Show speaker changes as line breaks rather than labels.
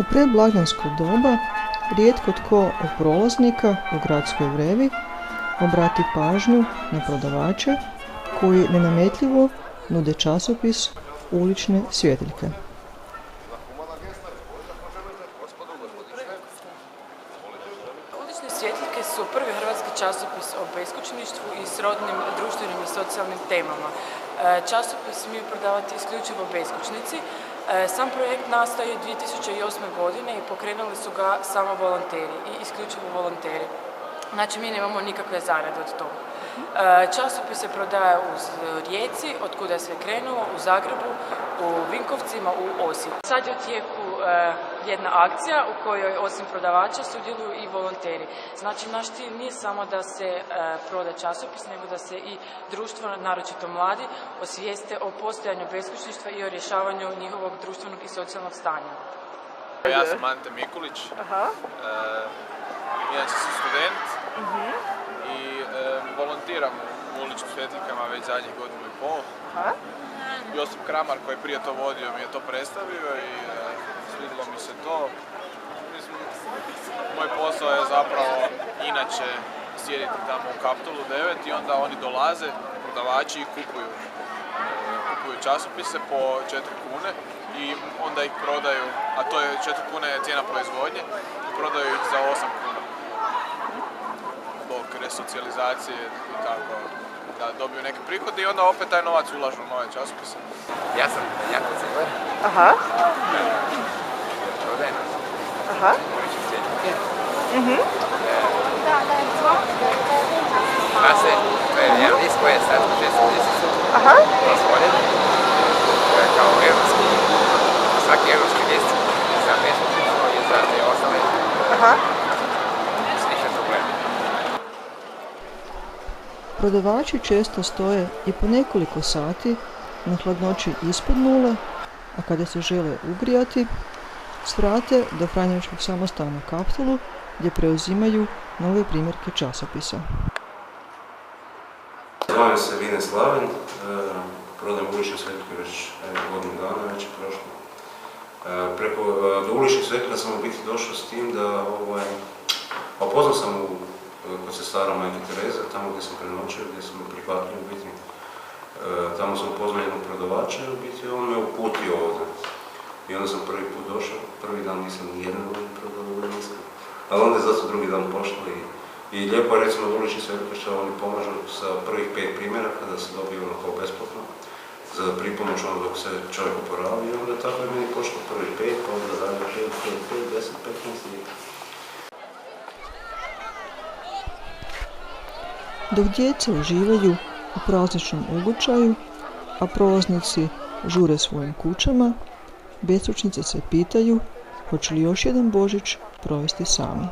predblagdansko doba rijetko tko od prolaznika u gradskoj vrevi obrati pažnju na prodavače koji nenametljivo nude časopis Ulične svjetiljke.
Ulične svjetiljke su prvi hrvatski časopis o beskućništvu i srodnim društvenim i socijalnim temama. Časopis smiju prodavati isključivo beskućnici. Sam projekt nastao je 2008. godine i pokrenuli su ga samo volonteri i isključivo volonteri. Znači, mi nemamo nikakve zarade od toga. Časopis se prodaje u Rijeci, od kuda je sve krenulo, u Zagrebu, u Vinkovcima, u Osijeku. Sad je u tijeku jedna akcija u kojoj osim prodavača sudjeluju i volonteri. Znači, naš cilj nije samo da se proda časopis, nego da se i društvo, naročito mladi, osvijeste o postojanju beskućništva i o rješavanju njihovog društvenog i socijalnog stanja.
Ja sam Ante Mikulić, inače sam student i volontiram u Uličnim svjetiljkama već zadnjih godinu i pol. Josip Kramar koji je prije to vodio mi je to predstavio i svidjelo mi se to. Mislim, moj posao je zapravo inače sjediti tamo u Kaptolu 9 i onda oni dolaze, prodavači, i kupuju časopise po 4 kune i onda ih prodaju, a to je 4 kune je cijena proizvodnje, i prodaju ih za 8 kuna. Zbog resocijalizacije i tako, da dobiju neke prihode i onda opet taj novac ulažu u nove časopise.
Ja sam Janko Ciler. Prodajem. Ulične svjetiljke. Mase, to je jedan list koji je sad u 6. mjesecu dozvoljen. Kao evropski, svaki evropski list za beskućništvo i za te ostale slične probleme.
Prodavači često stoje i po nekoliko sati na hladnoći ispod nule, a kada se žele ugrijati, svrate do Franjevačkog samostana na Kaptolu gdje preuzimaju nove primjerke časopisa.
Zovem se Vine Slaven, prodajem Ulične svjetiljke već godinu dana, već je prošlo. Do Uličnih svjetiljka sam u biti došao s tim da upoznao sam kod sestara Majke Tereze, tamo gdje sam prenoćio, gdje sam prihvatio u biti. Tamo sam upoznao jednog prodavača i u biti on me uputio ovdje. I onda sam prvi put došao, prvi dan nisam nijedne godine prodao ulične, ali onda je zato drugi dan pošlo i lijepo je recimo da Ulični svjetiljke što oni pomažu sa prvih 5 primjeraka da se dobiju ono kao besplatno za pripomoć ono dok se čovjek oporavi i onda tako je meni pošlo prvih 5, pa onda dalje 5, 10, 15 i...
Dok djeca uživaju u prazničnom ugočaju, a prolaznici žure svojim kućama, beskućnice se pitaju hoće li još jedan Božić provesti sami.